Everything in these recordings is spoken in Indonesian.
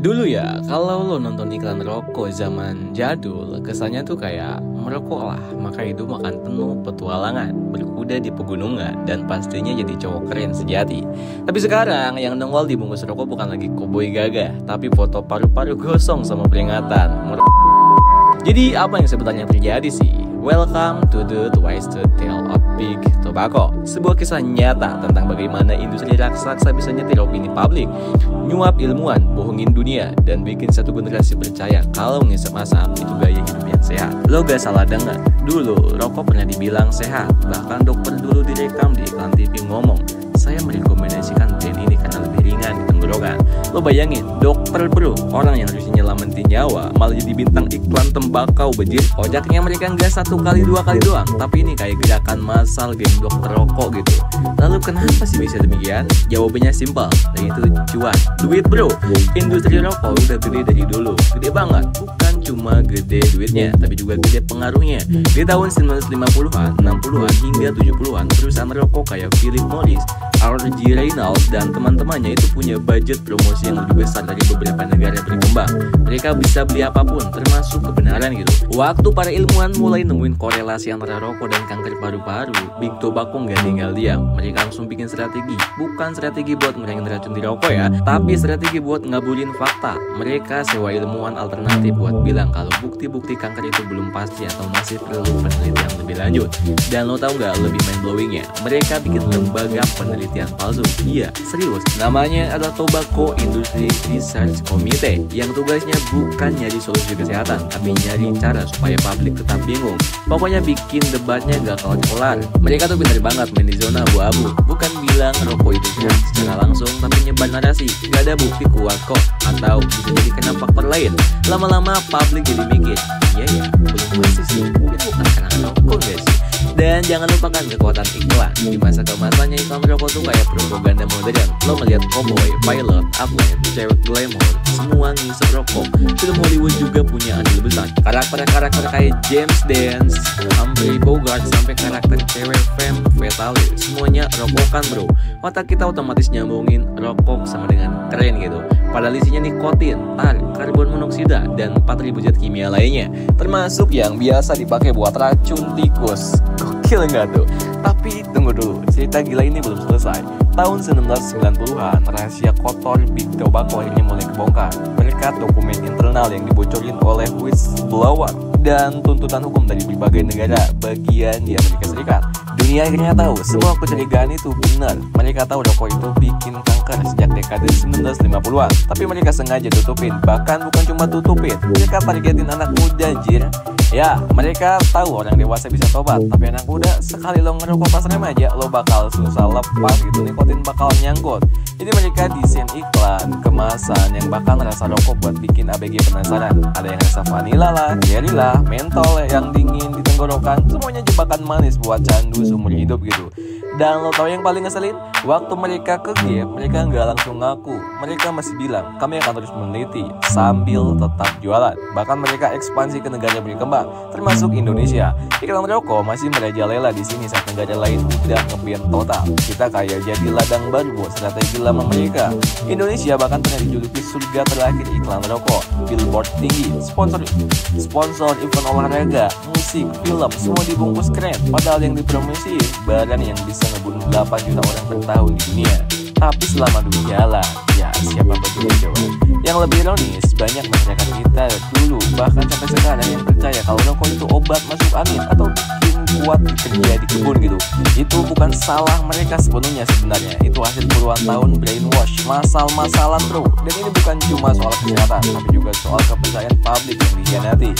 Dulu ya, kalau lo nonton iklan rokok zaman jadul, kesannya tuh kayak merokok lah, maka hidup akan penuh petualangan, berkuda di pegunungan, dan pastinya jadi cowok keren sejati. Tapi sekarang yang nongol di bungkus rokok bukan lagi koboi gagah, tapi foto paru-paru gosong sama peringatan. Jadi apa yang sebenarnya terjadi sih? Welcome to the Twisted Tale of Big Tobacco, sebuah kisah nyata tentang bagaimana industri raksasa bisa nyetir opini publik, nyuap ilmuwan, bohongin dunia, dan bikin satu generasi percaya kalau ngisep asap itu gaya hidup yang sehat. Lo gak salah dengar, dulu rokok pernah dibilang sehat. Bahkan dokter dulu direkam di iklan TV ngomong, saya merekomendasikan brand ini karena lebih ringan di tenggorokan. Lo bayangin, dokter bro, orang yang harusnya nyelamatin nyawa malah jadi bintang iklan tembakau bejir. Ojaknya mereka nggak 1 kali 2 kali doang, tapi ini kayak gerakan massal geng dokter rokok gitu. Lalu kenapa sih bisa demikian? Jawabannya simpel, yaitu cuan, duit bro. Industri rokok udah gede dari dulu, gede banget. Bukan cuma gede duitnya, tapi juga gede pengaruhnya. Di tahun 1950-an, 60-an, hingga 70-an, perusahaan rokok kayak Philip Morris, R.G. Reynolds, dan teman-temannya itu punya budget promosi yang lebih besar dari beberapa negara berkembang. Mereka bisa beli apapun, termasuk kebenaran gitu. Waktu para ilmuwan mulai nemuin korelasi antara rokok dan kanker paru-paru, Big Tobacco nggak tinggal diam. Mereka langsung bikin strategi. Bukan strategi buat ngurangin racun di rokok ya, tapi strategi buat ngaburin fakta. Mereka sewa ilmuwan alternatif buat bilang kalau bukti-bukti kanker itu belum pasti atau masih perlu penelitian lebih lanjut. Dan lo tau nggak lebih mind blowingnya? Mereka bikin lembaga penelitian palsu. Iya, serius. Namanya adalah Tobacco Industry Research Committee, yang tugasnya bukan nyari solusi kesehatan, tapi nyari cara supaya publik tetap bingung. Pokoknya bikin debatnya gak kelar. Mereka tuh pintar banget main di zona abu-abu. Bukan bilang rokok itu sehat secara langsung, tapi nyebar narasi gak ada bukti kuat kok, atau bisa jadi kena faktor lain. Lama-lama publik jadi mikir, iya ya, belum pasti sih, mungkin bukan karena rokok guys. Dan jangan lupakan kekuatan iklan. Di masa kemasannya iklan rokok tuh kayak propaganda modern. Lo ngeliat cowboy, pilot, atlet, cewek glamour, semua ngisep rokok. Film Hollywood juga punya andil besar. Karakter-karakter kayak James Dance, Humphrey Bogart, sampai karakter cewek femme fatale, semuanya rokokan bro. Otak kita otomatis nyambungin rokok sama dengan keren gitu. Padahal isinya nikotin, tar, karbon monoksida, dan 4000 zat kimia lainnya, termasuk yang biasa dipakai buat racun tikus. Gokil nggak tuh? Tapi tunggu dulu, cerita gila ini belum selesai. Tahun 1990-an, rahasia kotor Big Tobacco akhirnya mulai kebongkar berkat dokumen internal yang dibocorin oleh whistleblower dan tuntutan hukum dari berbagai negara bagian di Amerika Serikat. Dunia akhirnya tahu semua kecurigaan itu benar. Mereka tahu rokok itu bikin kanker sejak dekade 1950-an, tapi mereka sengaja tutupin. Bahkan bukan cuma tutupin, mereka targetin anak muda anjir. Ya, mereka tahu orang dewasa bisa tobat, tapi anak muda sekali lo ngerokok pas remaja, lo bakal susah lepas gitu, nikotin bakal nyangkut. Jadi mereka desain iklan, kemasan yang bahkan rasa rokok buat bikin ABG penasaran. Ada yang rasa vanilla lah, cherry lah, mentol yang dingin di tenggorokan, semuanya jebakan manis buat candu seumur hidup gitu. Dan lo tau yang paling ngeselin? Waktu mereka ke Gap, mereka nggak langsung ngaku. Mereka masih bilang, kami akan terus meneliti sambil tetap jualan. Bahkan mereka ekspansi ke negara berkembang, termasuk Indonesia. Iklan rokok masih merajalela di sini saat negara lain udah nge-ban total. Kita kayak jadi ladang baru buat strategi lama mereka. Indonesia bahkan pernah dijuluki surga terakhir iklan rokok. Billboard tinggi, sponsor event olahraga, musik, film, semua dibungkus keren. Padahal yang dipromosi barang yang bisa ngebunuh 8 juta orang per tahun di dunia. Tapi selama dulu jalan, ya siapa peduli coba. Yang lebih ironis, banyak masyarakat kita dulu bahkan sampai sekarang yang percaya kalau rokok itu obat masuk angin atau bikin kuat kerja di kebun gitu. Itu bukan salah mereka sepenuhnya sebenarnya. Itu hasil puluhan tahun brainwash, masal-masalan bro. Dan ini bukan cuma soal kesehatan, tapi juga soal kepercayaan publik yang dikhianati.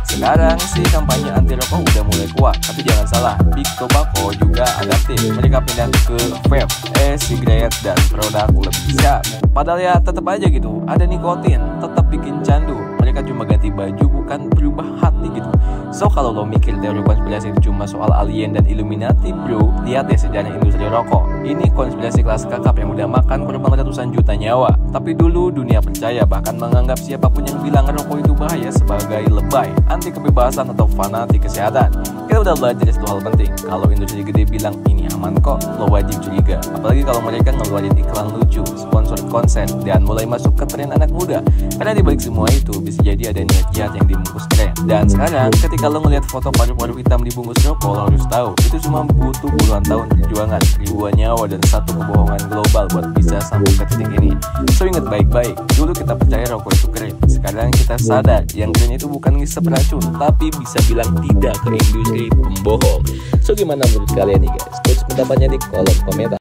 Sekarang sih kampanye anti rokok udah mulai kuat, tapi jangan salah, Big Tobacco juga adaptif. Mereka pindah ke vape, e-cigarette, dan produk lebih siap. Padahal ya tetap aja gitu, ada nikotin, tetap bikin candu. Mereka cuma ganti baju, bukan berubah hati gitu. So kalau lo mikir teori konspirasi itu cuma soal alien dan Illuminati bro, lihat deh sejarah industri rokok. Ini konspirasi kelas kakap yang udah makan korban ratusan juta nyawa. Tapi dulu dunia percaya, bahkan menganggap siapapun yang bilang rokok itu bahaya sebagai lebay, anti kebebasan, atau fanatik kesehatan. Kita udah belajar satu hal penting, kalau industri gede bilang ini nyaman kok, lo wajib curiga. Apalagi kalau mereka ngeluarin iklan lucu, sponsor konsen, dan mulai masuk ke tren anak muda. Karena dibalik semua itu bisa jadi ada niat jahat yang dibungkus keren. Dan sekarang ketika lo ngeliat foto paru-paru hitam dibungkus rokok, lo harus tahu itu cuma butuh puluhan tahun perjuangan, ribuan nyawa, dan satu kebohongan global buat bisa sampai ke titik ini. So inget baik-baik, dulu kita percaya rokok itu keren. Sekarang kita sadar yang keren itu bukan ngisep racun, tapi bisa bilang tidak ke industri pembohong. So gimana menurut kalian nih guys? Tulis pendapatnya di kolom komentar.